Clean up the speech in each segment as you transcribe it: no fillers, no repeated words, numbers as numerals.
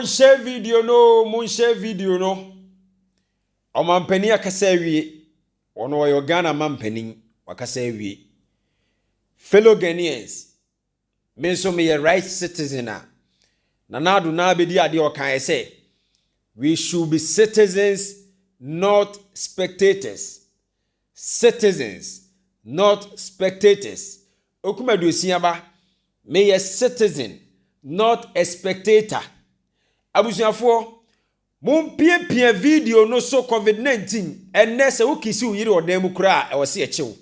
share video no. Omampani akasa wie. Ono wa Ghana mampani wakasa wie. Fellow Ghanaians, me so me a right citizen na nadu na bedi ade o kan say we should be citizens, not spectators. Citizens, not spectators. Okumadu siaba, me a citizen, not a spectator. Abusuafo, mum pie video no so COVID-19 enne se ukisi uyiri odam kura e wose echew.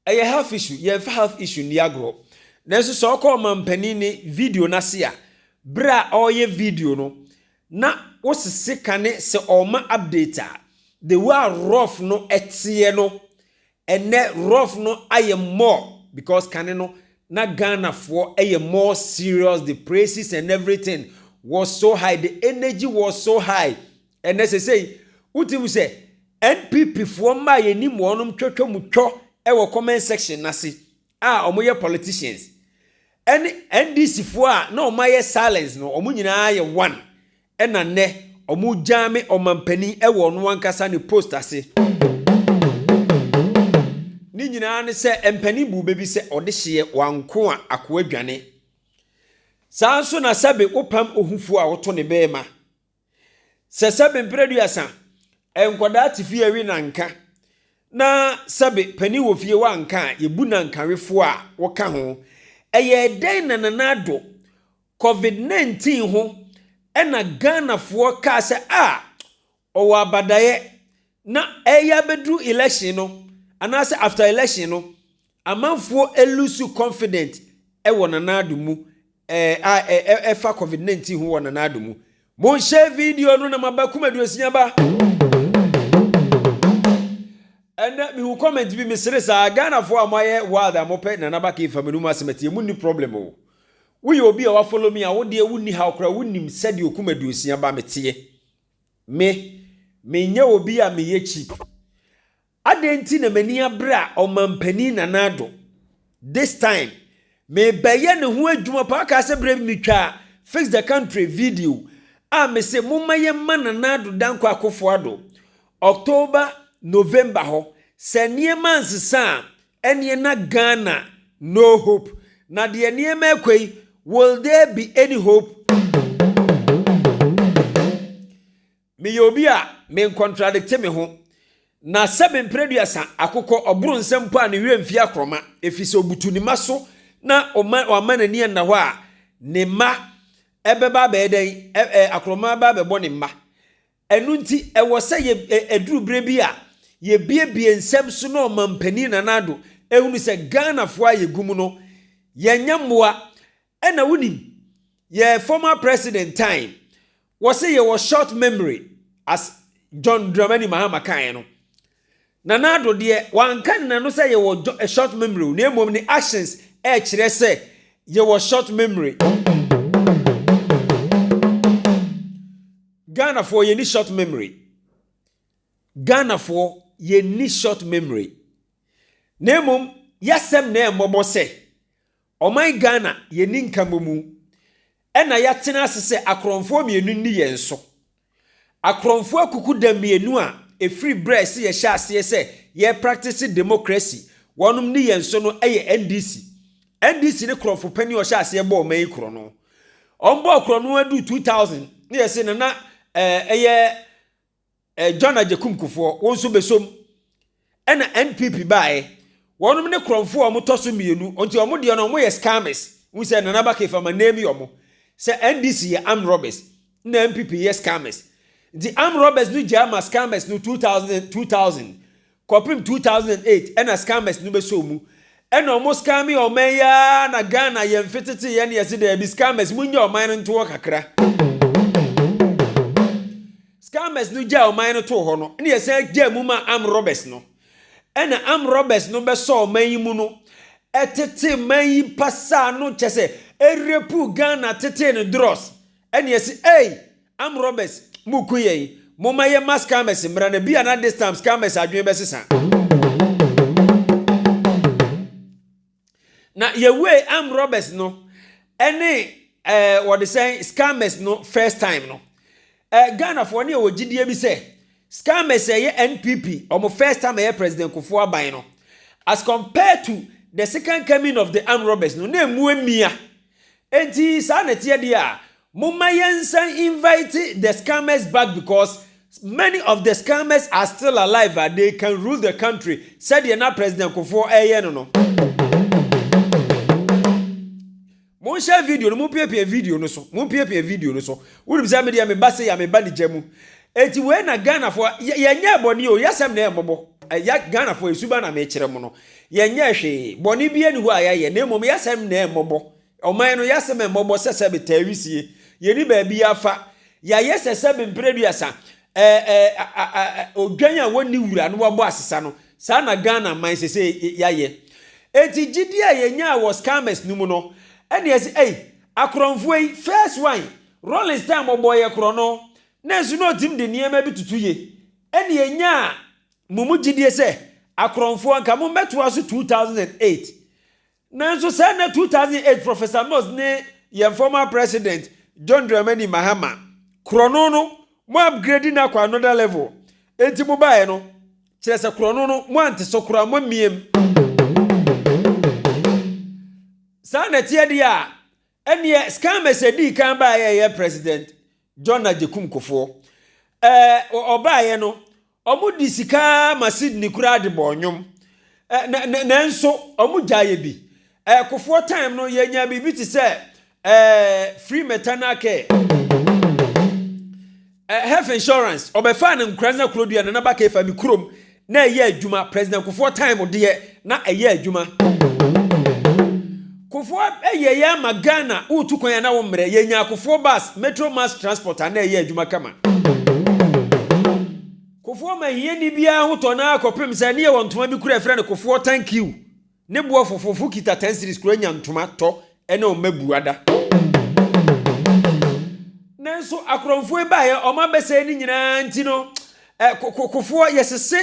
A health issue, ye health issue ni agro. Nenso so ko mampani ni video na se a bra oye video no na wosese kane se oma update the way rough no etie no ene rough no aye more because kane no na Ghana for aye more serious. The prices and everything was so high, the energy was so high. And as I say, utim say NPP for ma ye ni mo onum twetwe mutwo e wo comment section nasi omoye politicians and NDC for na omaye silence no omu nyina ye one ena ne omu jame omampani e wo no ankasa ne post ase ni nyina ne se empani bu bebi se ode hye wanko a akwa adwane sanso na sabe opam ohufu a woto ne bema se sabe mpreduasa enkoda tifie wi nanka na sabe pani wo fie wa nka yebu na nkanwefo a woka ho eye den na nanado COVID-19 ho ena Ghana fo ka se owa abadaye na eya bedru election no anase after election no amanfo elusu confident e wona nanado mu fa COVID-19 ho wona nanado mu mon share video no na mabakumadu asiaba and me who comment be me seresa Ghana for amaye wild amope na nabaka ifamenu masemati emu ni problem o we obi a wa follow me a wo de wunni ha okra wunnim sade okumadu osia ba metie me nya obi a me ye cheap adenti na mani abra omampani na nado this time me baye ne ho adwuma pa ka se bre mi twa fix the country video me se mumaye man na nado danko akofo ado October November ho se niema nsesa ene na Ghana no hope na de niema ekwei will there be any hope me yobia me contradict me ho na seven preduasa akoko oburu nsempo a ne wemfi akroma efise obutu ni maso na o ni na ho a ne ma ebeba ba eden akroma ba be bo ne ma enu nti ewo se ye eduru brebi a ye biebie nsem so no mampani na nado ehunu se Ghana fo aye gumu no ye nyammoa ena wuni ye former president time was say ye was short memory as John Dramani Mahama kan no na nado de wankan na no say ye was a short memory na emom ni actions kire say ye was short memory Ghana for ye ni short memory Ghana for ye ni short memory nemum yasem na embobo se oman Ghana ye ni nkamomu ena yatena asese akronfo mienu ni ye nso akronfo akuku da mienu a free breast ye sha ase se ye practice democracy wonum ni ye nso no eye NDC ne kronfo pani o sha ase bo oman kro no ombo kro no adu 2000 ne ye se na John Ajekum Kufo wonso besom ena NPP bae wonum ne kromfo o motoso mienu onti o mo de no mo ye scammers we say nana ba kefa ma name yo mo say NDC ye armed robbers na NPP ye scammers the armed robbers no jama scammers no 2000 kopim 2008 ena scammers no besomu ena o mo scammi o man ya na Ghana ye mfitete ye ne ye se de bi scammers munya o man nto kakra scammers no ja o man no to ho no ne ye se ja mu ma armed robbers no ena armed robbers no be so man yi mu no etete man yi pasa no chese erepu Ghana tete ne dross ena ye se armed robbers mu kuye mo ma ye scammers mra na bia na this time scammers adwen be sesa na ye way armed robbers no ene what they say scammers no first time no Ghana for ne o gidie bi say scammers NPP omo first time President Kufuor no as compared to the second coming of the armed robbers no na emu emia enti sa na tie dia mumma yensan invite the scammers back because many of the scammers are still alive and they can rule the country said the President Kufuor no Mon share video no mo pie video no so mo pie video no so wo bi say me dia me ba say ya me ba ni jamu enti we na Ghana for ya nya boni o yasem na ebobo ya Ghana for esuba na me kire mo no ya nya hwe boni bi ani hu ayaye na emom yasem na ebobo oman no yasem ebobo sese be tawisie ye ni ba bi afa ya yesese be mpreduasa odwan a woni wura no wo asesa no sa na Ghana man sese yaye enti gidi a ye nya was scammers numu no and yes, akronfo first one rolling time oboye krono na esu no tim de niema bi tutu ye ene yenya mumu gidie se akronfo anka mo meto aso 2008 na so say na 2008 Professor Moss ne ye former president John Dramani Mahama krono no mo upgrade na kwa another level enti mo bae no kire se krono no mo ante so kro mo miem Sana tie dia ene scammers edi kan ba ye president John Ajekum Kufuor obaye no omu di sika masid ni kura de bonyum na nso omu jaye bi Kufuor time no ye nya bi ti se free maternal care health insurance obefa na nkranza kurodua na ba ka fa mi kurom na ye adwuma President Kufuor time de na eye adwuma Kufuor ya magana utu kwanya na wo mre ye nya Kufuor bus metro mass transport na ye adwuma kama Kufuor ma ye ni bia hoto na akopem sa ne ye wontoma bi kura frɛ ne Kufuor thank you ne bo fofofu kita 10 series kura nya ntoma to ene o mabuada nanso akronfo e ba ye o ma bese ni nyina ntino Kufuor yesese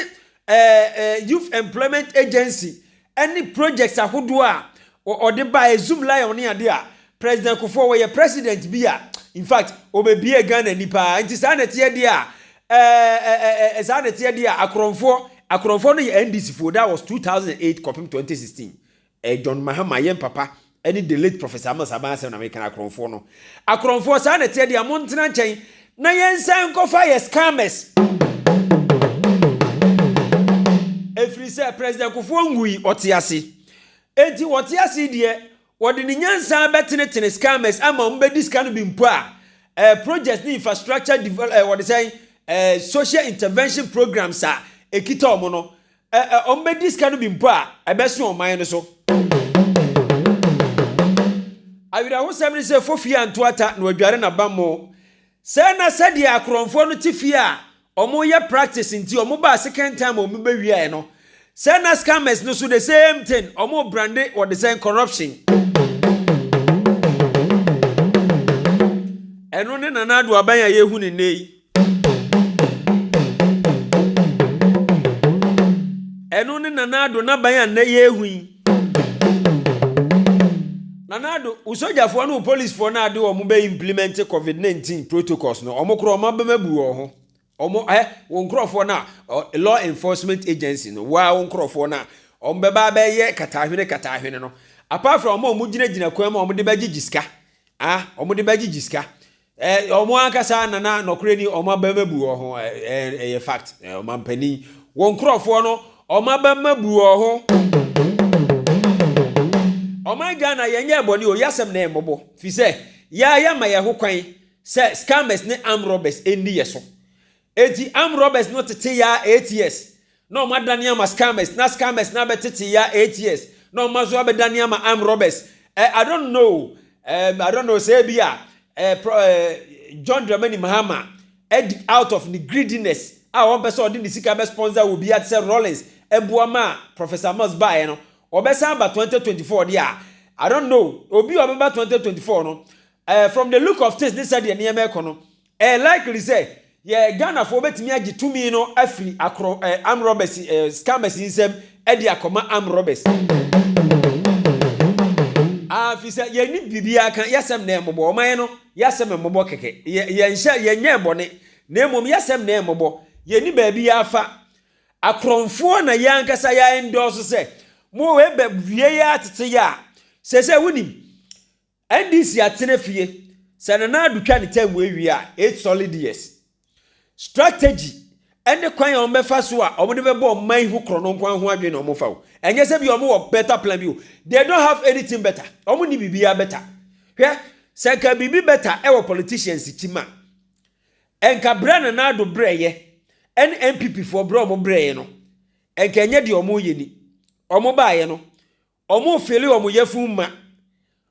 youth employment agency any projects ahodo a or the by Zoom lion near there. President Kufuor where president be in fact, obe a gun and nipa. It is an etia as an etia akronfo no NDC for that was 2008 copy 2016. John Mahama yen papa any the late Professor Amos Abasa na American akronfo no. Akronfo san etia montana chain na yen san ko fire scammers. Every say President Kufuor ngui otiase. Enti wote ase die wode ni nyansa betene scammers ama mbedi scan bi mpo a project ni infrastructure what say social intervention programs a ekita omo no mbedi scan bi mpo a ebeso oman no so awira ho semri se fofia antoata na wadware na bammo se na sade akronfo no tifie a omo ye practice nti omo ba second time omo ba wi no Sena scammers no so the same thing. Omo branded or the same corruption. Eno ne nanado abanya yehu ne nei. Eno ne nanado na banya na yehu. Nanado usojafo no police for na ade omo be implement COVID-19 protocols no. Omo kro omo ba mabu ho. Omo wonkrofo na law enforcement agency no wa wonkrofo na ombeba ba ye katahwene no apart from omo gina kwam omo de baji giska omo de baji giska omo ankasa na nokre ni omo ba mabu ho fact omo mpani wonkrofo no omo ba mabu ho omo Ghana yenye boni o yasem na embobo fi se ya ma ye ho kwan se scammers ne armed robbers endi yeso eti armed robbers not tete ya 8 years no madani ama scammers na betete ya 8 years no mazo abedani ama armed robbers I don't know say bia John Dramani Mahama out of the greediness one person odin the sika be sponsor will be at say Rollins ebuama Professor Moss bae no obesa ba 2024 dia I don't know obi obeba 2024 no from the look of things this said the name ekono likely say yeah, Ghana for betimi agi tumi no afri akro armed robbers scammers insem e dia koma armed robbers Fisa ye ni bibia kan yasem na embo oman no yasem embo keke ye nhye ye nye bone na emom yasem na embo ye ni baabi afa akronfo na yankasa ya endorse se mo we be wie ya tete ya se wunim NDC atene fie se na adutwa ne tam we wi a 8 solid years strategy ene kwan ya ombefa so a omde be bo man hu krono nkwan ho adwe na omofa wo enye se bi omo wo better plan bi o they don't have anything better omo ni bibia better hwe se ka bibi better e wo politicians tima enka brana na ado breye en MPP for bro omo breye no enka enye de omo yeni omo baaye no omo fele omo yefuma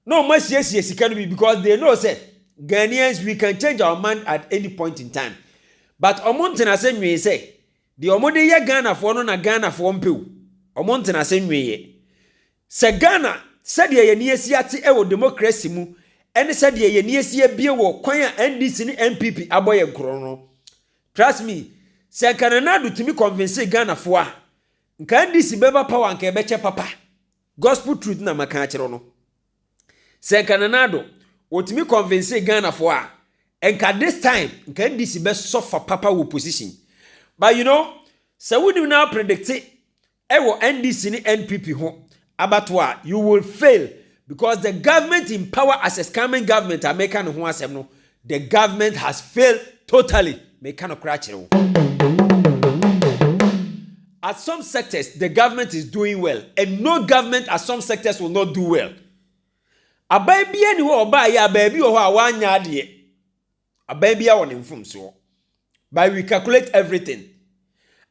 no omo siesie sika no bi because they know say Ghanaians we can change our mind at any point in time. But omontena se nwe se de omode ye Ghana fo no na Ghana fo mpew omontena se nwe ye se Ghana se de ye ne esi ate e wo democracy mu ene se de ye ne esi bie wo kwan a NDC ni MPP aboye nkro no trust me se kanana do timi convince Ghana fo a nka NDC beba power nka ebeche papa gospel truth na maka akere no se kanana do otimi convince Ghana fo a enka this time nka NDC be suffer papa wo position but you know so we do now predict ewo NDC ni NPP ho abatwa you will fail because the government in power as a scamming government American ho asem no the government has failed totally make kind of crash at some sectors the government is doing well and no government at some sectors will not do well abai bia ni ho oba ya abai bi ho a wanya ade abai bia won mfum so by we calculate everything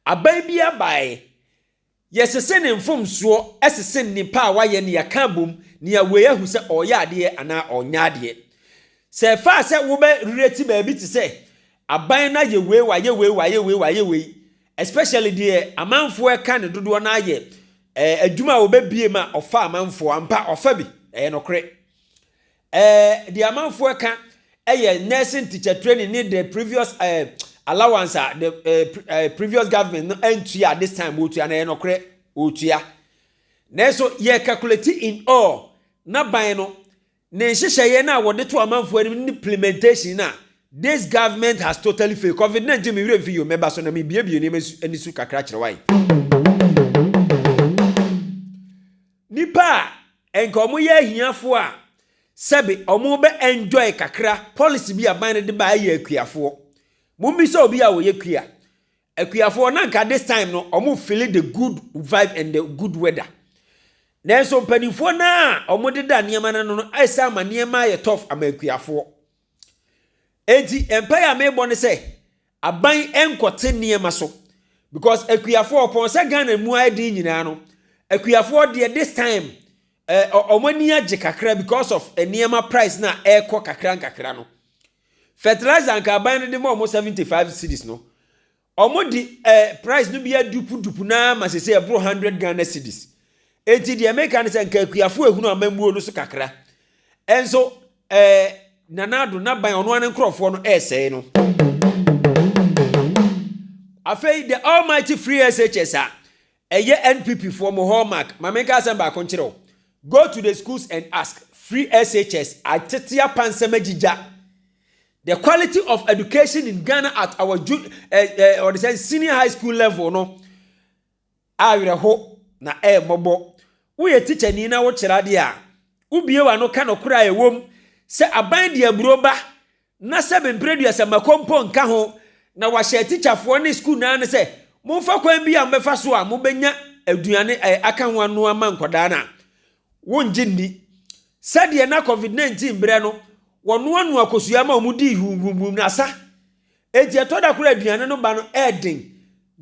abai bia by yesese ne mfum so esese nipa a waye ne yaka bom ne ya we ahu se oya ade ana onya ade se fa se wo be reti ba bi ti se abai na ye we especially the amanfo e kan dodo na ye adwuma wo be bie ma ofa amanfo ampa ofa bi nokre the amanfo e kan nursing teacher training need the previous allowance the previous government no entry at this time otua na enokre otua na so ye calculate in all na ban no ne nhyehyeye na wode to amanfo ani implementation na this government has totally failed. COVID-19 me review you member so na me biebie ne ani su kakra kire wai nipa enka omo ye ahiafo a sebe omo be enjoy kakra policy bi aban de ba ye akuafo mumbi so obi a wo ye kua akuafo na nka this time no omo feel the good vibe and the good weather na so panifo na omo de da niema na no aisa ma niema ye tough ama akuafo enti empire me bone say aban enkote niema so because akuafo opon se Ghana mu adi nyina no akuafo de this time omani age kakra because of niema price na ekọ kakra no fertilizer anka aban de mo 75 cedis no omo di price no bia dupu na ma se 100 Ghana cedis enti de American se anka akuafo ehunu amamuo no so kakra enso nanado na ban ono an nkrofo no ese no afei the almighty free SHS eye NPP for mo hallmark mamenka asamba konchiro go to the schools and ask free SHS atetia pansemagija the quality of education in Ghana at our or the senior high school level no awreho na mobo we teacher ni na wo kirade a ubie wa no ka no kura ewom se aban de aburoba na se bempredu se makompo nka ho na wa share teacher fo ne school na ne se momfa kwan bi am befa so a mo benya aduane aka ho anu ama nkoda na wonje ni sade na COVID-19 bre no wono anu akosua ma omudi humbum na sa eji etoda kura aduane no ba no eden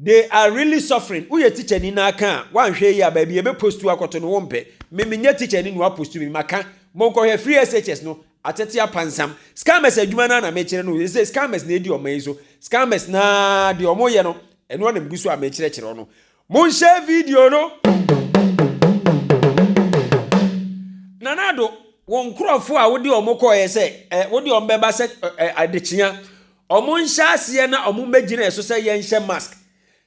they are really suffering uye teacher ni na aka wanhwe ya ba bi e be postu akoto no wompe memenya teacher ni no apostu bi maka monko he free SHS no atetia pansam scammers adwuma na mekire no say scammers na edi oman so scammers na de omoye no eno na mgusu a mekire kire no mon share video no nanado won krofo a wodi omoko ye say wodi ombeba say adechia omon hyase na omon megina eso say ye nhye mask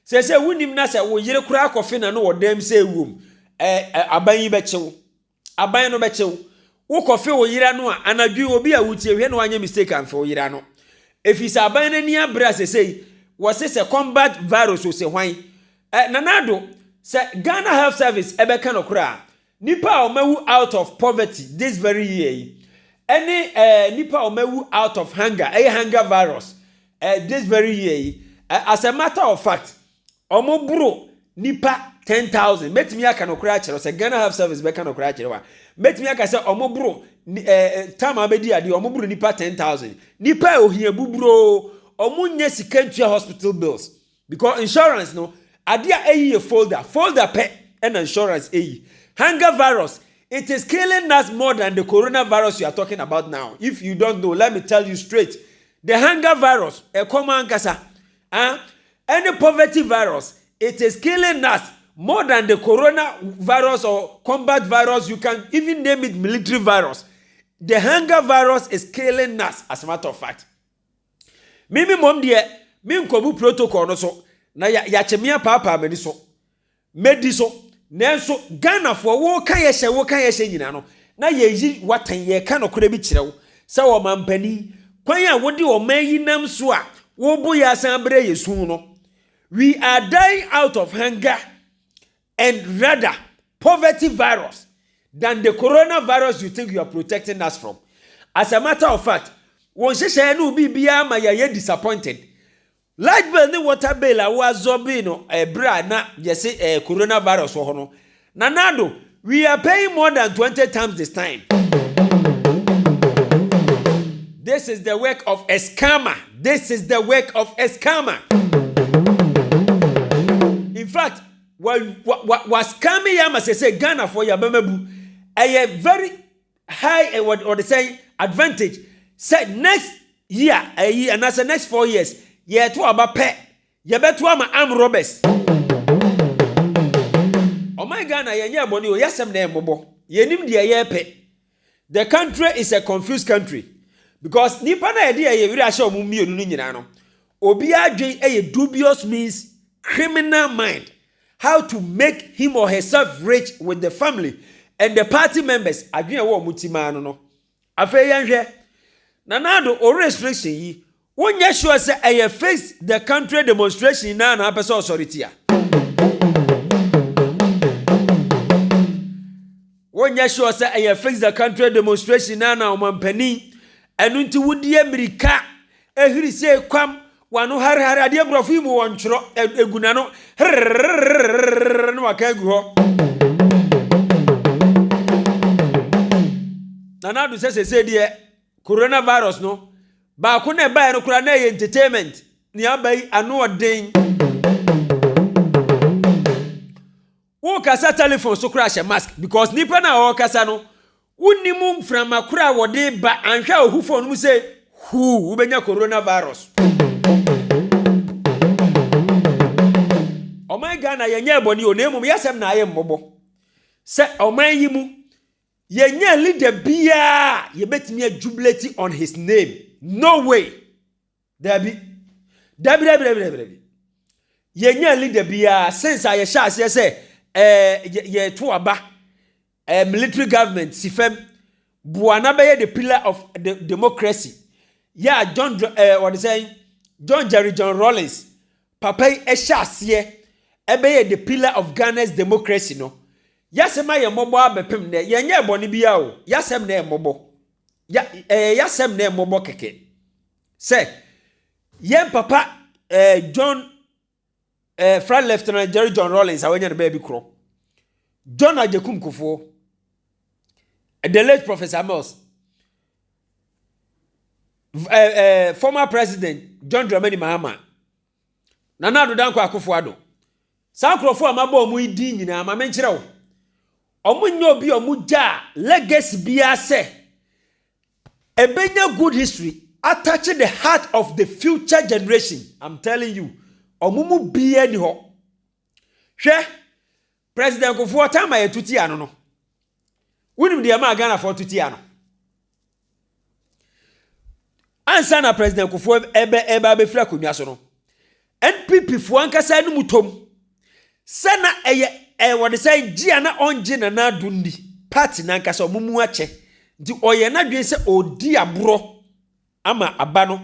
say wunim na say wo yire kura kofe na no wodam say wum aban yi bechew aban no bechew wo kofe wo yira no a anadwi obi a wutie hwe no anya mistake am for yira no efisa aban nani abra sesei wo se combat virus o se hwan nanado se Ghana Health Service ebe kan okra nipa o mawu out of poverty this very year any nipa o mawu out of hunger hunger virus this very year as a matter of fact omoburo nipa 10,000 metimi aka no kura kire se Ghana Health Service be ka no kura kire wa metimi aka se omoburo tama abedi ade omoburo nipa 10,000 nipa ohia buburo omunye sikantua hospital bills because insurance no ade a folder pe and insurance hunger virus it is killing us more than the coronavirus you are talking about now. If you don't know, let me tell you straight, the hunger virus common kasa any poverty virus it is killing us more than the coronavirus or combat virus. You can even name it military virus. The hunger virus is killing us, as a matter of fact. Mimi mom de mi nkobu protocol no so na ya chemia papa meni so medi so nanso Ghana for wo kan ye hye nyina no na ye yi watan ye ka no kora bi kirewo se wo mampani kwan a wodi o man yi nam so a wo bo ya san bre yesu no. We are dying out of hunger and rather poverty virus than the coronavirus you think you are protecting us from. As a matter of fact, won sheshe no bibia ma ya disappointed. Light bill ni water bill a wazobi no bra na yesi coronavirus wo ho no. Nanado, we are paying more than 20 times this time. This is the work of a scammer. This is the work of a scammer. In fact, was scamming yama say Ghana for ya bemebu a very high or the say advantage. Say next year and as the next 4 years, ye to aba pe ye beto ama arm robbers. Oh my Ghana ye nya boni o yasem na embobo. Ye nim de ye pe. The country is a confused country because nipa na ye de ye wira hye omu mienu no nyina no. Obi adwen dubious means criminal mind. How to make him or herself rich with the family and the party members. Adwen wo mutima no no. Afa yanhwe nanado o restriction yi wonya sure say I face the country demonstration na person authority a wonya sure say I face the country demonstration na omampani enu nti wudi America ehiri say kwam wano har ade brofo mu wonchoro eguna no no akagu ho nanado say de coronavirus no ba ko na ba no kura na entertainment ni abai anu odin wo kasa telephone so kura hye mask because nipa na wo kasa no wonimu from akura wode ba anhwa ohu phone mu say hu ubenya coronavirus. Oh my Ghana yenye boni onemu yasem na aye mbobo se oman yi mu yenye leader bia ye betimi jubilate on his name. No way. Dabi yenye leader bia since aye sha say ye to aba military government sifem buana be the pillar of the democracy. Yeah, John what is saying John Jerry John Rawlings papa e sha ase ebe the pillar of Ghana's democracy no. Yasema ye mobo abepem ne yenye boni bia o yasem na mobo yasem na mobo keke say yen papa John Fred Lieutenant Jerry John Rawlings awenya ne baby kro John Ajekum Kufuor the late Professor Mills former president John Dramani Mahama Nana Addo Dankwa Akufo-Addo sa krofo amabo mu idi nyina ma menkire wo omunyo obi omuja legacy bia se ebenya good history attaching the heart of the future generation. I'm telling you omumu bia ni ho hwe president Kufuor time ya tuti ano no wunim de ma Ghana for tuti ano ansa na president Kufuor ebe befra konwa so no NPP fo ankasa no mutom sana what they say gia na onje na dundi party na ankasa omumu ache Nti oye na dwen se odi abro ama aba no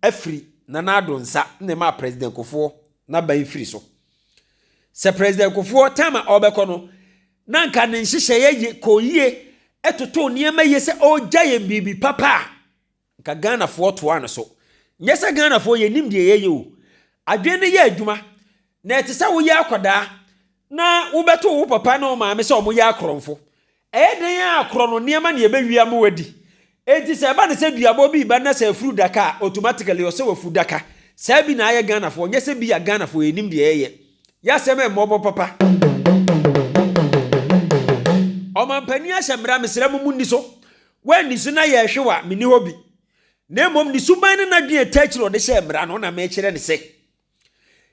afiri na nado nsa na ma president Kofo na ban firi so. Se president Kofo time obekọ no na nka ne nhyehyeye ye koyie etoto niema ye se ogya ye bibi papa nka Ghana fo to an so. Nye se Ghana fo ye nim de ye o. Adwen ne ye adwuma na etese wo ye akoda na wo beto wo papa na o ma me se o mo ye akromfo. Den akro no niema na ye bewia mo wadi. Enti se ba ne se duabo bi ba na se furu daka automatically o se wa furu daka. Se bi na aye Ghana fo nye se bi ya Ghana fo ye nim de ye. Ya se me mobo papa. O man pani ahyemra mesra mu ni so. Wen ni so na ye hwewa meni hobi. Na mom ni suban na dwen etachiro de hyemra no na me kire ne se.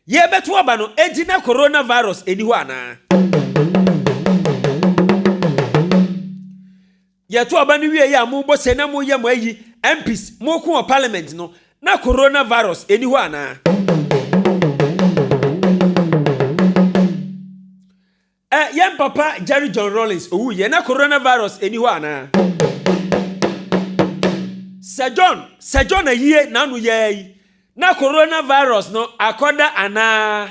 Ye beto aba no enti na coronavirus eni ho ana. Ye to aba no wie ya mo bo se na mo ye mo ayi MPs mo ko parliament no na coronavirus eni ho ana. Yan papa Jerry John Rawlings owu ye na coronavirus eni ho ana. Sir John aye na no ye na coronavirus no akoda ana.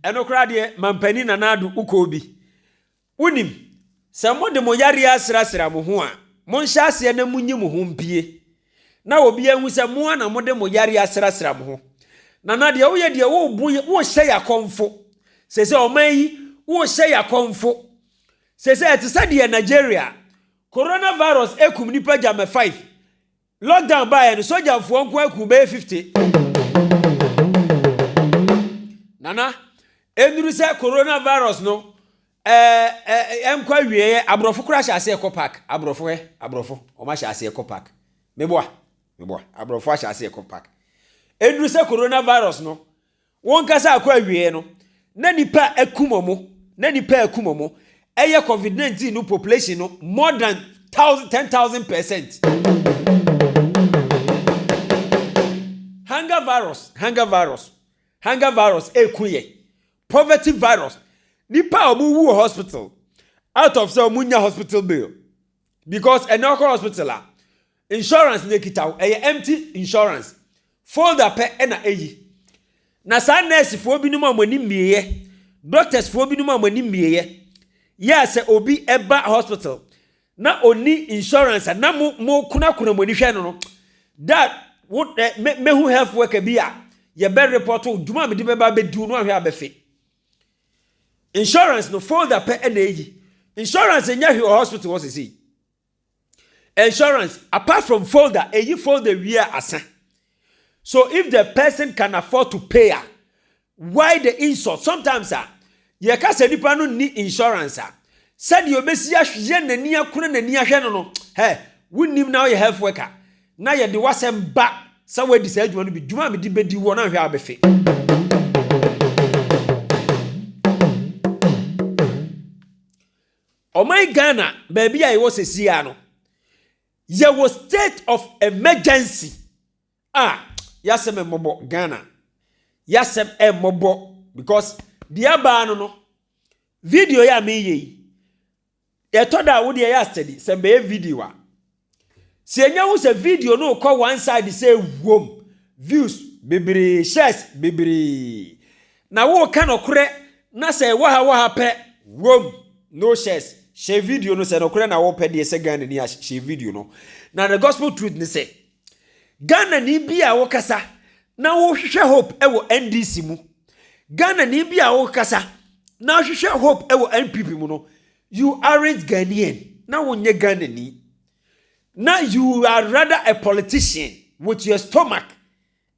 Eno krade mampani na nadu ukobi. Unim se mo de mo yare asrasra mo ho a mo nhya ase na munyi mo ho mpie. Na obi ahu se mo na mo de mo yare asrasra mo ho. Na de wo ye de wo bu wo hye yakomfo. Se oman yi wo hye yakomfo. Se etisa de Nigeria coronavirus ekum nipa jame 5. Lockdown by no soldier fo nko akum be 50. Nana enuru se coronavirus no emkwa wieye abrofo kura hye ase ekopark abrofo o ma hye ase ekopark meboa abrofo hye ase ekopark enuru se coronavirus no won kasa akwa wieye no na nipa akumomo eye COVID-19 no population no more than 10,000%. Hunger virus ekuye. Poverty virus. Nipa omu hospital out of so munya hospital bill because enoko hospital insurance ne kita empty insurance folder pe na eyi na sa nurse fo binum amani mieye doctors fo binum amani mieye yes obi eba hospital na oni insurance na mo kuna moni hwe no that would me who health worker bia ye be report duma me de beba be du no ahwe abefe. Insurance no folder per energy. Insurance in your hospital was see. Insurance apart from folder, a folder we are asa. So if the person can afford to pay, why the insult? Sometimes you can say nipa no need insurance. Said you besi ahwe na ni akuna na ni ahwe no. Hey, we nim now your health worker. Now you the wasem back somewhere decide you want to be duma me di be di wo na ahwe abefe. Oh my Ghana, baby, I was a Siano. There was state of emergency. Yasem mobo Ghana. Yasem mobo because the abano no video ya me ye. Ya toda wo de ya study se be video. Se nya wo se video no call one side say wom views bebre shares bebre. Na wo kan okure na se waha pe wom no shares. Share video no say no kure na wo pede se Ghana ni share video no. Na the gospel truth ni say Ghana ni bia wo kasa na wo hwehwe hope e wo NDC mu. Ghana ni bia wo kasa na wo hwehwe hope e wo NPP mu no. You aren't Ghanaian. Na wo nye Ghana ni. Na you are rather a politician with your stomach.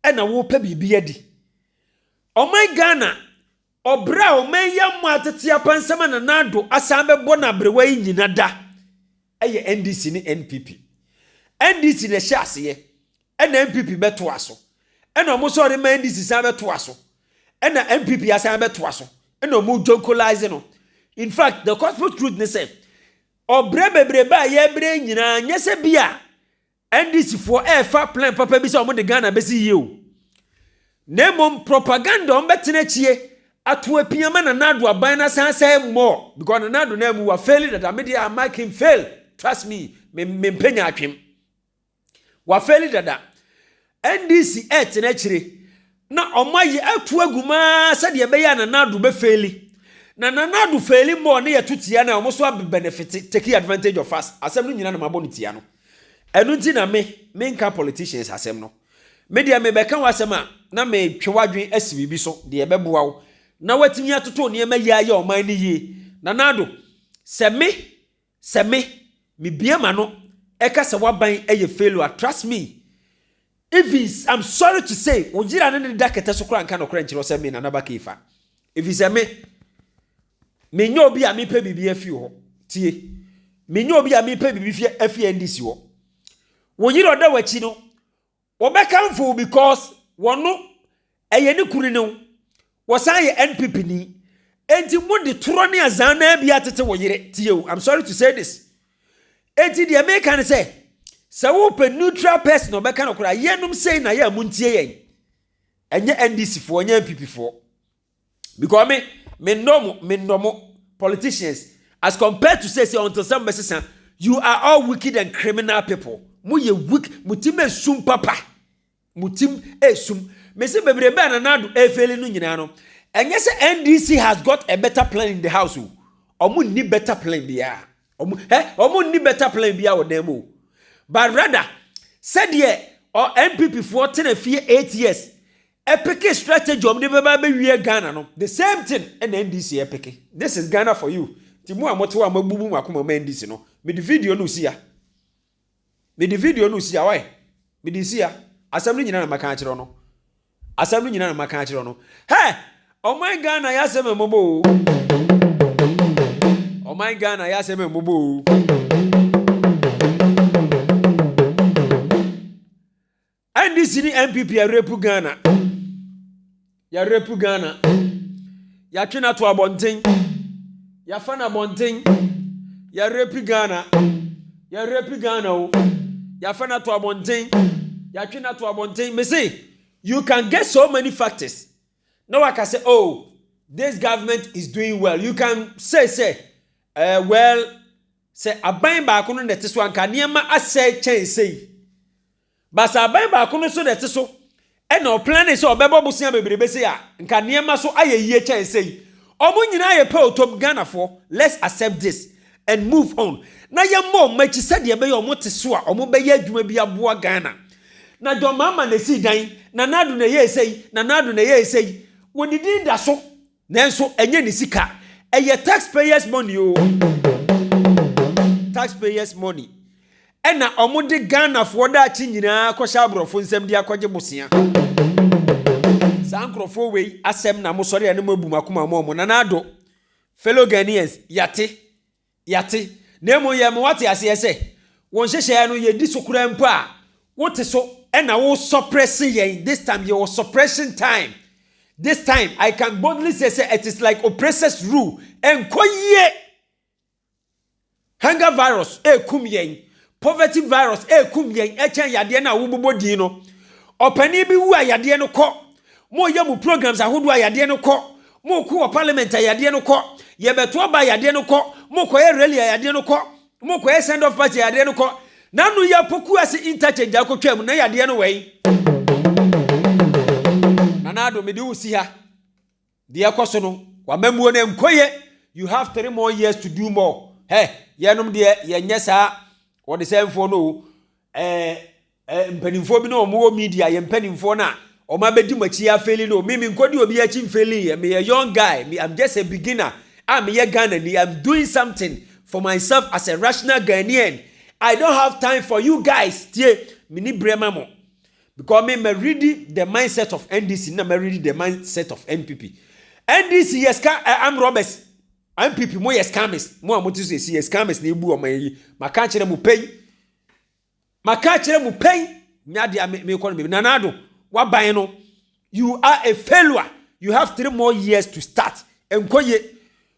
E na wo pe bibia di. O my Ghana obra o meya mu atete apansama na nado asambe bo na brewa yi nyina da eye NDC ni NPP NDC le hye ase na NPP beto aso na mo so re ma NDC san beto aso na NPP asan beto aso na mo jonkolize no. In fact the gospel truth ne say obra bebre ba ye bre nyina nyese bia NDC for fa plan papa bi say o mo de Ghana be si ye o. Nemom propaganda on betene chie Atwe piyama na Nadu aban na say more because na Nadu na mu wa fail that I made I make him fail. Trust me, me mpenya atwem. Wa fail that NDC na chire na omaye atu aguma se de be ya na Nadu be faili. Na Nadu faili more na yetutia na omo so benefit take advantage of us. Asem no nyina na mabɔ netia no. Enu nti na me nka politicians asem no. Media me beka wasem a na me twewadwen asi bibi so de ebeboa wo. Na watimi atoto ne ma ya ya oman ni yi. Na Nadu se me biema no eka se waban eye failure. Trust me. If I'm sorry to say, ojira ne da kete so kra nka no kra nchiro se me na nabaka ifa. If he say me nyo obi a me pe bibi afi ho. Tie. Me nyo obi a me pe bibi afi NDC ho. Wonyiro da wachi no. Obekamfo because wono eye ne kuri ne wosan ye NPP ni. Enti mo de toro ne azana bia tete woyire. Tie o. I'm sorry to say this. Enti the American say so wo pe neutral person obeka no kura yenum say na ya muntie yen enye NDC fo enye MPP fo because me normal politicians as compared to say until some message you are all wicked and criminal people mu ye weak mutim esum papa mutim esum me say bebrebe na Nadu efeli no nyina no enye say NDC has got a better plan in the house omu ni better plan bia omu ni better plan bia wo dem o. But rather, said ye or MPP for 10 and 8 years. Epic strategy of the Ghana. No? The same thing and NDC epic. This is Ghana for you. Timu amoto amabubu makuma NDC no. Me the video no see ya. Me the video no see ya why? Me the see ya. Assembly nyina na maka achiro no. Assembly nyina na maka achiro no. Hey! Oh my Ghana ya seme mobo. Oh my Ghana ya seme mobo. NDC ni MPP ya repu Ghana. Ya repu Ghana. Ya twina to abonten. Ya fana abonten. Ya repu Ghana. Ya repu Ghana o. Ya fana to abonten. Ya twina to abonten. Me say, you can get so many factors. Now I can say, oh, this government is doing well. You can say, well, say aban ba kono nete so anka niema asay chen say. Basa aban ba kono so nete so e na plan is obebo busia bebrebe say a nka niema so ayeye chen say. Omo nyina ye pe otom Ghana for. Let's accept this and move on. Na ye mo machi said ye be yo mo te so a omo be ye adwuma bi aboa Ghana. Na do mama na si dan na Nadu na ye say na Nadu na ye say woni din da so nanso enye ni sika eye taxpayers money o. Taxpayers money. Ena omude Ghana for da chi nyina kwosha abrofo nsem dia kwaje bosia. Sankrofo we asem na mo sori ene mabu makoma mo na Nadu fellow Ghanaians yate na mo ye mo wate ase ese won hyehye no ye di sokura mpo a wote so ena wo suppress yen. This time your suppression time. This time I can boldly say it is like oppressors rule and koye hunger virus kum yen, poverty virus kum yen echen yade na wo bobodi no opani bi wu ayade no ko mo ye mu programs ahodo ayade no ko mo ku parliament ayade no ko ye beto ba ayade no ko mo ko ye rally ayade no ko mo ko ye send off party ayade no ko nanu ya poku ase interchange akotwam na ayade no wei Nadu me do see her. Dear Kosono, Wamemu and Mkoye, you have 3 more years to do more. Hey, Yanum dear, Yanyasa, or the same for no, penning for no more media, and penning for now, or my bedimachia failing, no, Mimi Kodi be a chin failing, I'm a young guy, I'm just a beginner, I'm a Ghanaian, I'm doing something for myself as a rational Ghanaian. I don't have time for you guys, dear, Mini Bremamo. Because me ready the mindset of NDC, na me ready the mindset of NPP. NDC yes I'm robbers. NPP mo yes scammers. Mo amotu say yes scammers na ebu o man maka kire mu pay. Nya dia me ko me na Nadu wa ban no. You are a failure. You have 3 more years to start. Enkoye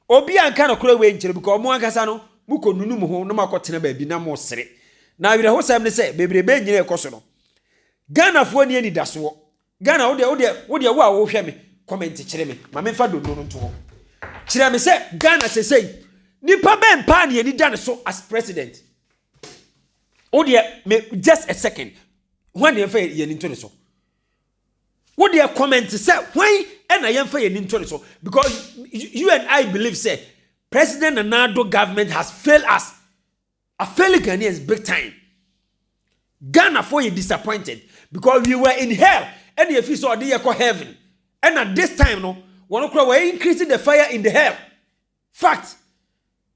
obi anka no kura we nkire because mo ankasa no mu ko nunu mu ho no makotena ba bi na mo sere. Na wire ho sam ne say bebrebe nyire ekoso no. Ghana for ni daso. Ghana wo de wo a wo hwe me. comment kyerɛ me ma me fa do no nto kyerɛ me sɛ Ghana sesei nipa ben pa na yɛni da ne so as president wo de me just a second when yɛmfa yɛni nto ne so wo de comment sɛ when ɛna yɛmfa yɛni nto ne so because you and I believe say President Nana Addo government has failed us. A failed Ghanaians big time. Ghana for you disappointed because we were in hell and if you saw the call heaven. And at this time, no, we're increasing the fire in the hell. Fact.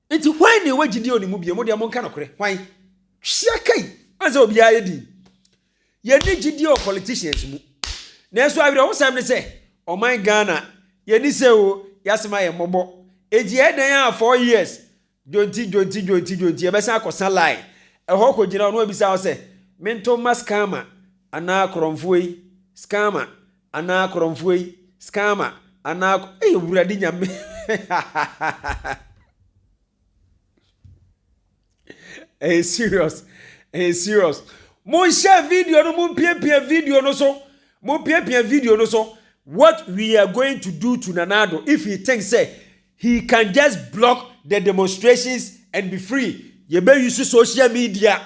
It's why they were GD on the movie, Modiamon Canocre. Why? Shakai. As of Yadi. You need GD or politicians. That's why we also say, oh my Ghana, Yeniseo, Yasma Mobo. Eji eden 4 years jonti ebesa akosa lie ehọ ko gina no ebisa o se mento maskama ana kromfuyi scammer ana kromfuyi scammer ana wurade nyame serious mo share video no mo pie video no so what we are going to do to Nana Addo if he thinks say he can just block the demonstrations and be free. You better use social media.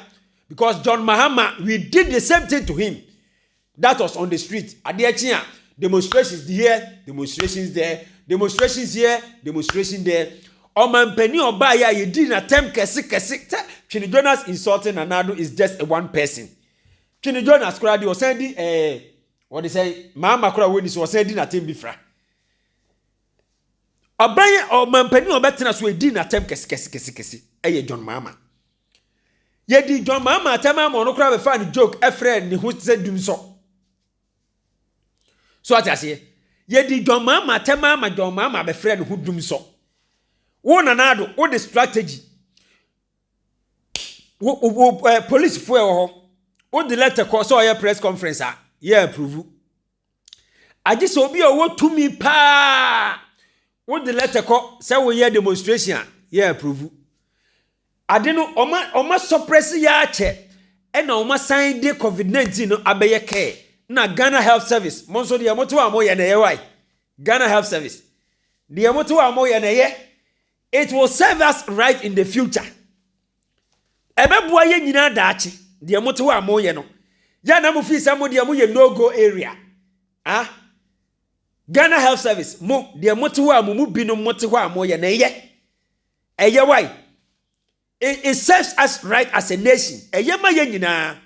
Because John Mahama, we did the same thing to him. That was on the street. Adiachia, demonstrations here, demonstrations there, demonstrations here, demonstration there. Oman Penny Obaya, you didn't attempt kesi. Chini Jonas insulting Nana Addo is just one person. Chini Jonas was sending what they say, Mahama was sending a team bifra. Obranya o mampani obetena so edi na tem kesi eye John Mahama ye di John Mahama atema ma ono kra be fa ni joke e friend ni hu se dum so atase ye di John Mahama atema ma John Mahama be friend hu dum so wo Nana Addo wo the strategy wo police fo e ho wo the letter call so your press conference ye approve agi so obi o wo tumi pa what the letter call say we hear demonstration approve adeno oma suppress ya che e na oma sign de COVID-19 no abeye care na Ghana Health Service monso de moto wa mo ye na ye why Ghana Health Service de moto wa mo ye na ye it will serve us right in the future ebebua ye nyina daachi de moto wa mo ye no ya na mo fi samo de mo ye no go area Ghana Health Service mo de motiwa mu binu motiwa mo ye na ye why it serves us right as a nation eye ma ye nyina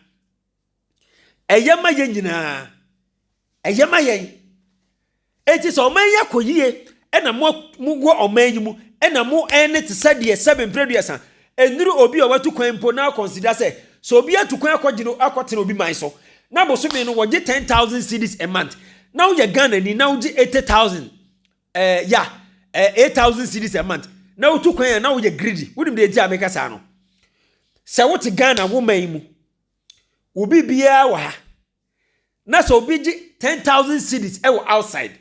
it is oman ya koyie e na mo wo oman yi mu e na mo ene te se de 7 producer enuru obi o watu kwanpo na consider say so obi atukwan akogino akotena obi man so na boso me no wo 10,000 cedis a month. Now you're Ghana ni now 80,000 8,000 cedis a month. Now to kwanya now you're greedy. Wouldn't be a make us ano. So what Ghana woman mu ubi bia wa. Na so biji 10,000 cedis outside.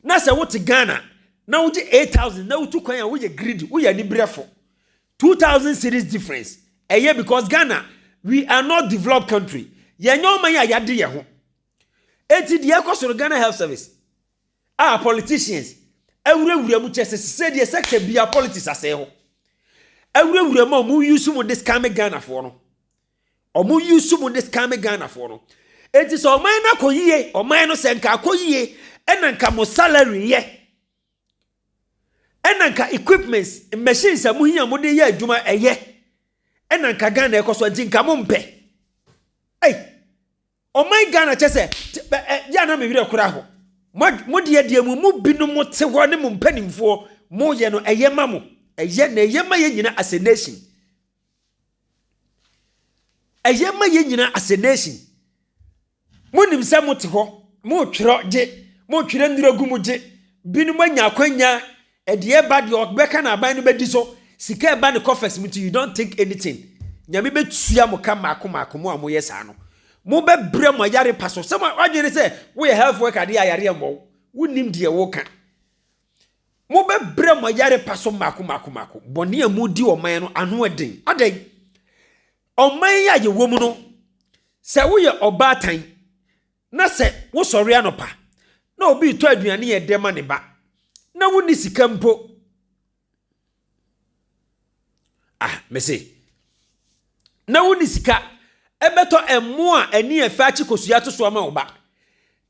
Na so what Ghana now 8,000 now to kwanya we greedy. We are ni brefo. 2,000 cedis difference. Because Ghana we are not developed country. Ya nyoma ya yadi ya ho. Eti de yakosoro Ghana Health Service politicians awurawura mu chese se de sector bia politics ase ho awurawura ma mu use mu this scam Ghana for no omu use mu this scam Ghana for no eti so oman na koyie oman no senka koyie enanka mo salary ye enanka equipments machines amu hia mo de ye adwuma enanka Ghana ekoso ntinka mo mpe my Ghana chese ya na me wire kura ho mo de mu binu mo te ho ne mo mpanimfo mo ye no ma mo ma ye nyina as a nation ma ye nyina as a nation mo nim se mo te ho mo twere ndiragu mo je binu manya kwanya de ba de obeka na aban no bedi so sika e ba ne coffers mu you don't think anything nyame betua mo ka mako mo amoye sa no mo be bre mo yare paso se mo adwene se we health worker dey yare mo wonim de wo ka mo be bre mo yare paso mako bone amudi o man no ano eden adan o man ya ye wo mu no se wo ye obatan na se wo sori anopa na obi to aduane ye dema ne ba na woni sika mpo me say na woni sika ebeto emo a ani efa chi kosua to so ma wo ba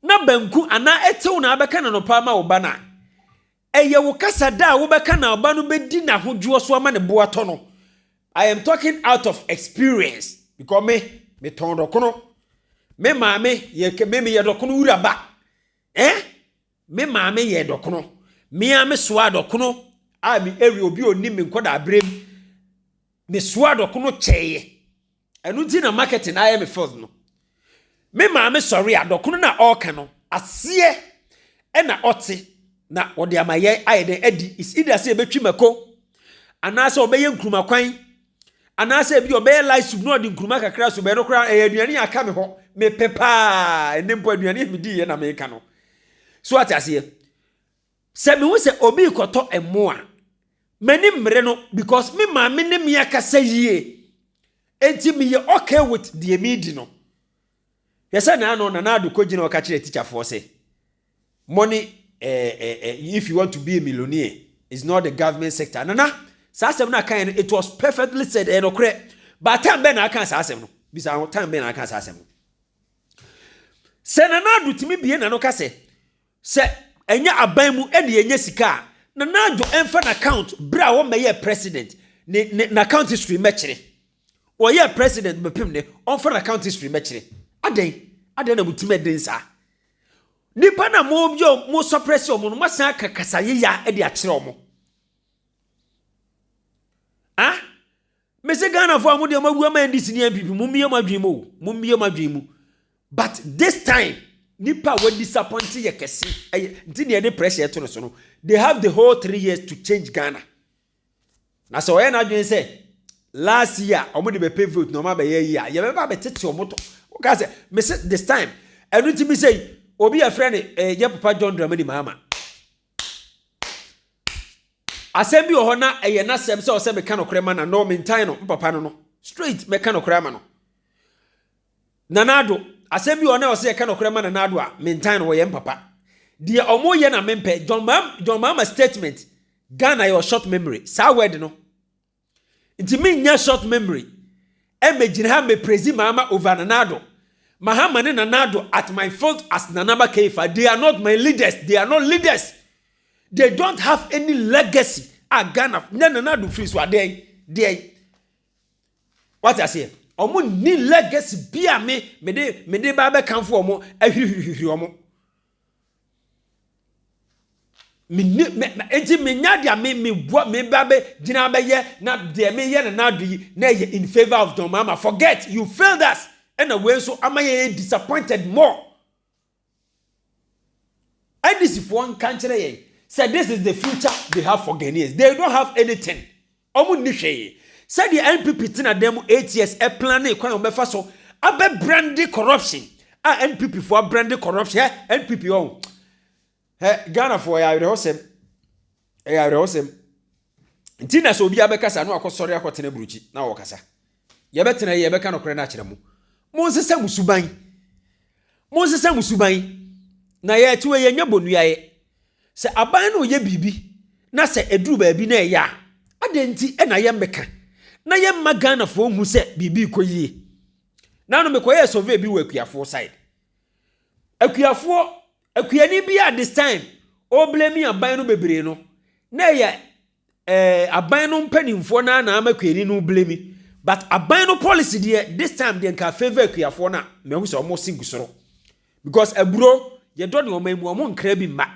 na banku ana etew na abeka na no pa ma wo ba na eye wo kasa da wo beka na oba no bedi na hodwo so ma ne boa to no. I am talking out of experience because me ton dokono me maame ye me ye dokono wura ba me maame ye dokono me ame soa dokono a me ewi obi oni me nkoda abrem me soa dokono cheye enu ti na market na I me first no me maame sorry adokono na oka no ase na oti na wode amaye ayede edi is either say betwi mako anase obeye nkruma kwan anase bi obeye life sub no de nkruma kakra so be no kra aduane aka me ho me pepa enempo aduane me di ye na me ka no so atase se me wo se obi koto emo a mani mre no because me maame ne me akasa yie enti me ye okay with the medi no yesa na no na ado kogina o ka kire teacher for say money if you want to be a millionaire, it's not the government sector. Nana, Sasem na kind it was perfectly said and okre. But time ben I can't Sasem no. Bisa time ben I can't Sasem. Se nana do timi bie na no ka se. Se enya aban mu e de enya sika. Nana do enfa na account bra wo meye president. Na account history mechire. Wo ye president bepim ne onfa na account history mechire. Aden na mutime den sa. Nipa na mo suppress omo no masan kakasa ye ya e de a kire omo me se Ghana for amu de mawu ma ndisi ni MPP mummiye madwin mu but this time nipa we disappoint ye kese nti ne de pressure to no so no they have the whole 3 years to change Ghana na so ye na adwin say last year omo de be pay vote no ma be ye ya ye be ba be tete omo to o ka say me se this time enu ti mi say obi a friend ye papa John Dramani Mahama asem bi o ho na eye na sem se o se meka no krema na no mentan no papa no straight meka no krema no nanado asem bi o na o se meka no krema na nanado a mentan no ye papa de omo ye na mempe John Mahama statement Ghana your short memory sa word no nti me nya short memory e megina ha me praise Mahama over nanado Mahama and Nanado at my fault as Nanaba Keifa. They are not my leaders. They are not leaders. They don't have any legacy. Ghana. Nanado free so they. What I say? Omo ni legacy bia me de ba kan for omo ahwihwihwi omo. Enti me nya dia me ba be gina ba ye na de me ye na do yi na ye in favor of John Mahama. Forget you failed us. And away so am I disappointed more. And this is one country said this is the future they have for Ghanaians. They don't have anything. Omu nishe. Said the NPP tina demo 8 years a plan kwa omefa so abe brandy corruption. NPP for brandy corruption. NPP on. Ghana for ya rehosem. Ya rehosem. Ntina so obi abekasa no akosori akotene buruchi na wokasa. Ye betena ye beka no kore na kire mu. Monsesa musuban na ye tiwe ye nya bonua ye se aban no ye bibi na se eduru ba bi na ya adenti e na ye meka na ye magana fo hu se bibi koyie na no mekoye survey bi wakuafo side akuani bi at this time o blame aban no bebre no na ye aban no mpanimfo na amakuani no blame. But a bino policy there, this time they can favor Kiafona, me who so more singusoro. Because a bro, you don't know me more crabby ma.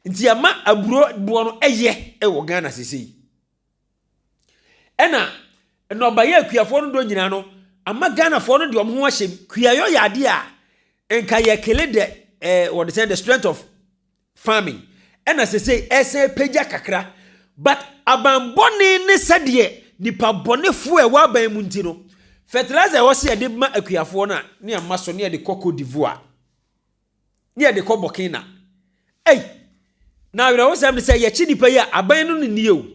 Inti a ma a bro buono ye, e wogana sisi. Ena, no by ye Kiafon donjinano, a magana for the omwashim, Kiayo yadia, and kaya kele de what they say the strength of farming. And as I say, ese peja kakra, but abamboni ne sadie. Nipa bone fu e wa ban mu ntino fertilizer wo se de ma akuafo na ne amaso ne de Cote d'Ivoire ne de ko Burkina na we wo se am say ye chi nipa ya aban no ne o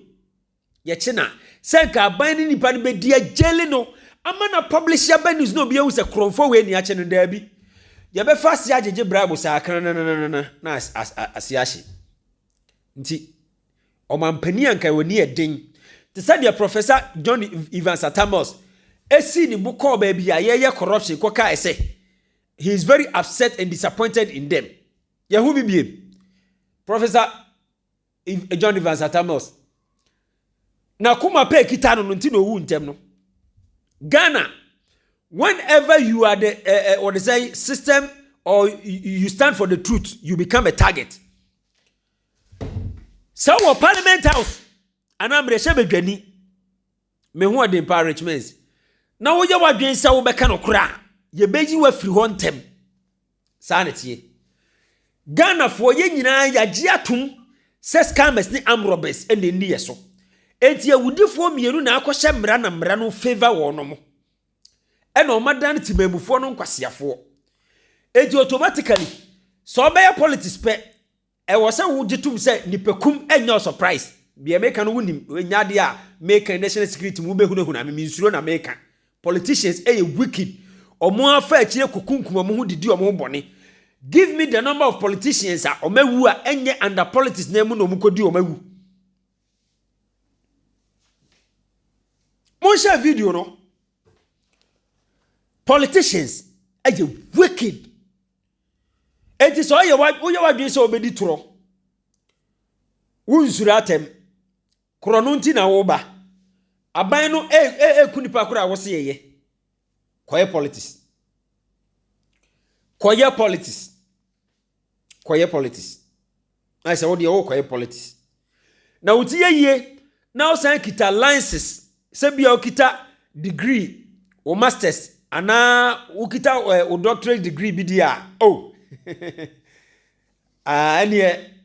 ye chi na se ka aban ni nipa no be dia jeli no ama na publish ya ban news no be wu se kronfo we ni a che no da bi ye be fa ase ajeje bribe sa kan na ase ahye nti omampani anka woni eden te said the Professor John Evans Atamos esi ni bu call ba bia ye corruption ko ka ese he is very upset and disappointed in them ye hu bibie Professor John Evans Atamos na kuma pe kita no nti no wu ntem no Ghana whenever you are the what they say system or you stand for the truth you become a target so our Parliament House anamre shebedwani me hu odin parliament na wo ye wadwen se wo beka no kura ye beji wa firi ho ntem sa na tie Ghana fo ye nyina ya gi atum se scammers ni armed robbers and ni yeso enti awudifo mieru na akɔhye mmra na mmra no favor wo no mo e na omadan timamufo no nkwasiafo enti automatically so obey politics pe e wo se wo gitum se nipakum enya surprise bia meka no wunim nyade a meka national security mu behunu na me nsuro na meka politicians wicked omo afa akire kokunkum omo hu didi omo bone give me the number of politicians a omawu a enye under politics na mu no mukodi omawu mo share video no politicians wicked enti so ye wadwen se obedi turo wunsuru atem krono nti na wo ba aban no kunipa kura wo se ye koye politics I say what you koye politics na uti ye na o san kita licenses se bia o kita degree o masters ana o kita o doctorate degree bi dia oh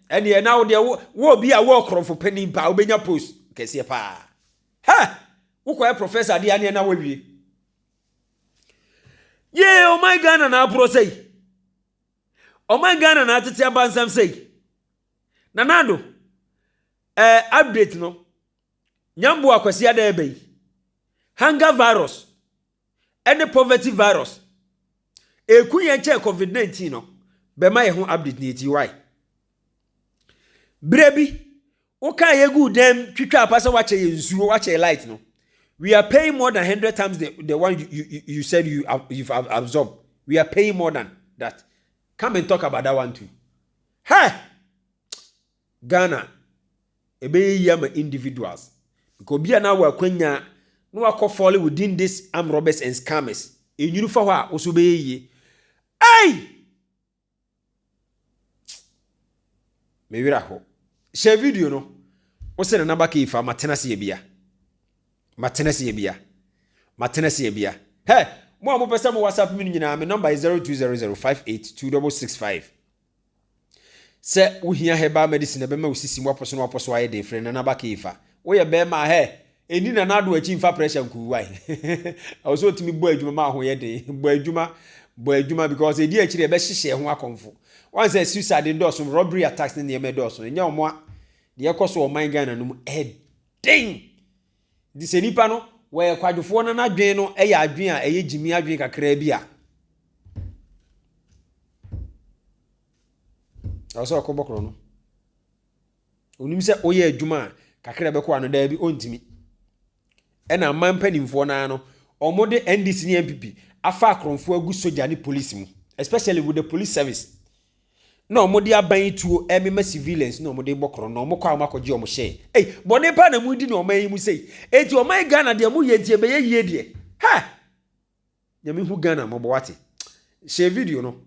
ene na wo de wo bi a wo krofo panin pa obenya post kese pa ha wo koye professor de ane na wo wie ye oh my Ghana na pro say oh my Ghana na tete abansam say nanado update no nyambo akwasi ada ebe hunger virus and poverty virus ekuye che covid-19 no be ma ye ho update ni eti why brebi uka yegu dem twitwa apasa wache ye nsuo wache light no we are paying more than 100 times the one you said you've absorbed. We are paying more than that. Come and talk about that one too. Hey, Ghana, ebe yam individuals. Because be now we kwenya no akọ fall within this armed robbers and scammers. Enyuru fa hwa oso be ye. Hey! Me wira ho. Share video no. O se na naba ke ifa matenase ye bia. Matenase ye bia. Hey, mo pesa mo WhatsApp mi nyina me number is 0200582665. Se wo hia heba medicine be ma usisi mo aposo aye de frɛ na naba ke ifa. Wo ye be ma he eni na na do achi mfa pressure nkuwai. Also timi bo adwuma ma ho ye de. Bo adwuma because edi akire be hyehye ho akonfo. One say suicide endorse robbery attacks ne me endorse. Nya omo de ekoso o man Ghana no ding. Di se nipa no we kwadwofo na nadwen no eya adwen a eye jimi adwen kakra bi a aso akobokro no onim se oye adwuma kakra be ko ano da bi ontimi e na man panimfo na no omode NDC ni MPP afa akronfo agu soja ni police mu especially with the police service no omode aban tuo emema civilians no omode bokro no omokwa amakoje omhye bone pa na mudi no oman yi mu sei enti oman Ghana de mu ye tie be ye de ha nyame hu Ghana mo bo wate share video no